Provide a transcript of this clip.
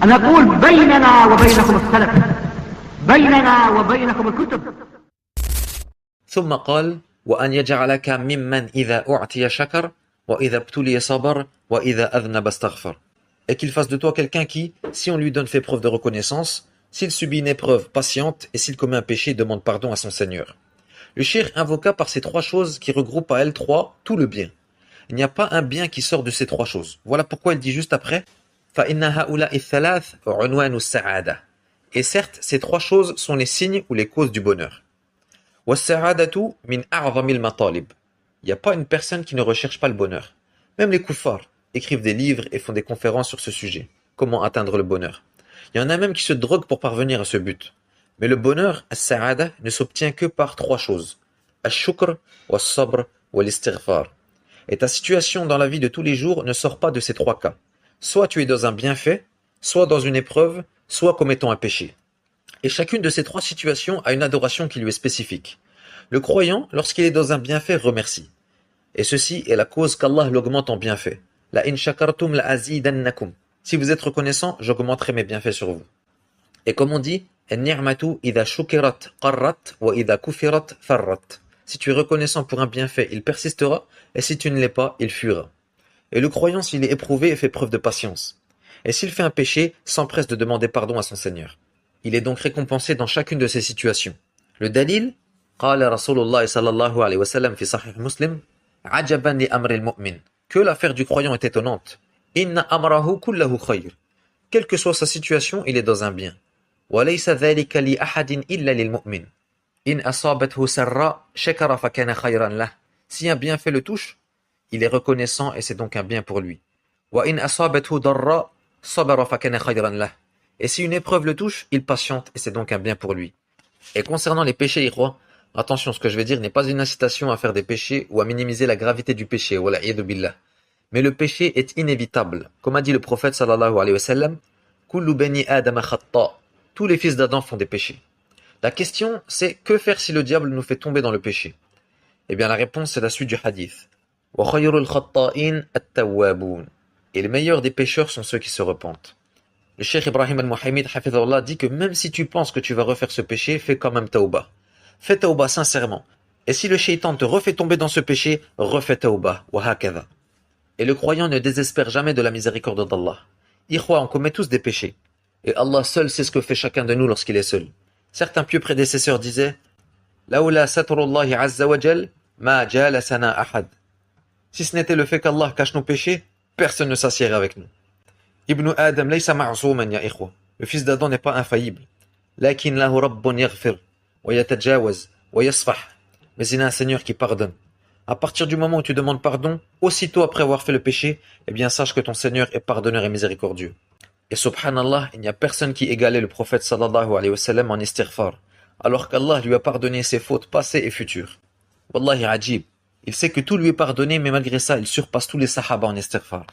أنا أقول بيننا وبينكم السلف، بيننا وبينكم الكتب. ثم قال وأن يجعلك ممن إذا أعطي شكر وإذا ابتلي صبر وإذا أذنب استغفر. Et qu'il fasse de toi quelqu'un qui, si on lui donne, fait preuve de reconnaissance, s'il subit une épreuve, patiente, et s'il commet un péché, demande pardon à son Seigneur. Le cheikh invoqua par ces trois choses qui regroupent à elles trois tout le bien. Il n'y a pas un bien qui sort de ces trois choses. Voilà pourquoi il dit juste après فَإِنَّ هَؤُلَاءِ الثَّلَاثِ عُنْوَانُ السَّعَادَةِ. Et certes, ces trois choses sont les signes ou les causes du bonheur. وَالسَّعَادَةُ مِنْ أَعْظَمِ الْمَطَالِبِ. Il n'y a pas une personne qui ne recherche pas le bonheur. Même les kuffars écrivent des livres et font des conférences sur ce sujet. Comment atteindre le bonheur. Il y en a même qui se droguent pour parvenir à ce but. Mais le bonheur, as-sa'ada, ne s'obtient que par trois choses. Al-shukr, wal-sabr, wal-istighfar. Et ta situation dans la vie de tous les jours ne sort pas de ces trois cas. Soit tu es dans un bienfait, soit dans une épreuve, soit commettant un péché. Et chacune de ces trois situations a une adoration qui lui est spécifique. Le croyant, lorsqu'il est dans un bienfait, remercie. Et ceci est la cause qu'Allah l'augmente en bienfait. La in shakartum la azidannakum. Si vous êtes reconnaissant, j'augmenterai mes bienfaits sur vous. Et comme on dit, an-ni'matu idha shukirat qarrat wa idha kufirat farrat. Si tu es reconnaissant pour un bienfait, il persistera, et si tu ne l'es pas, il fuira. Et le croyant, s'il est éprouvé, fait preuve de patience. Et s'il fait un péché, s'empresse de demander pardon à son Seigneur. Il est donc récompensé dans chacune de ces situations. Le dalil, qala Rasulullah sallallahu alayhi wa sallam fi sahih Muslim, ajaban li amri al-mu'min, que l'affaire du croyant est étonnante. Inna amrahu kullahu khayr. Quelle que soit sa situation, il est dans un bien. Wa laysa dhalika li ahadin illa lil mu'min. In asabathu sarra shakara fa kana khayran lah. Si un bienfait le touche, il est reconnaissant et c'est donc un bien pour lui. Wa in asabathu darra sabara fa kana khayran lah. Et si une épreuve le touche, il patiente et c'est donc un bien pour lui. Et concernant les péchés, ikhwa, attention, ce que je vais dire n'est pas une incitation à faire des péchés ou à minimiser la gravité du péché, wala iyadu billah. Mais le péché est inévitable. Comme a dit le prophète sallallahu alayhi wa sallam, kullu bani adama khatta. Tous les fils d'Adam font des péchés. La question, c'est que faire si le diable nous fait tomber dans le péché? Eh bien, la réponse, c'est la suite du hadith. Wa khayrul khatta'in at-tawwabun. Et les meilleurs des pécheurs sont ceux qui se repentent. Le cheikh Ibrahim al-Muhammid hafidhahullah dit que même si tu penses que tu vas refaire ce péché, fais quand même tawbah. Fais tawbah sincèrement. Et si le shaitan te refait tomber dans ce péché, refais tawbah. Wa hakadha. Et le croyant ne désespère jamais de la miséricorde d'Allah. Ikhwa, on commet tous des péchés. Et Allah seul sait ce que fait chacun de nous lorsqu'il est seul. Certains pieux prédécesseurs disaient Laoula satrullahi azza wa jal, ma jalasana ahad. Si ce n'était le fait qu'Allah cache nos péchés, personne ne s'assiérait avec nous. Ibn Adam laysa ma'zouman ya ikhwa. Le fils d'Adam n'est pas infaillible. Lakin lahu rabbun yaghfir, wa yatajawaz, wa yasfah. Mais il a un Seigneur qui pardonne. À partir du moment où tu demandes pardon, aussitôt après avoir fait le péché, eh bien sache que ton Seigneur est pardonneur et miséricordieux. Et subhanallah, il n'y a personne qui égalait le prophète sallallahu alayhi wa sallam en istighfar, alors qu'Allah lui a pardonné ses fautes passées et futures. Wallahi ajib. Il sait que tout lui est pardonné, mais malgré ça, il surpasse tous les sahaba en istighfar.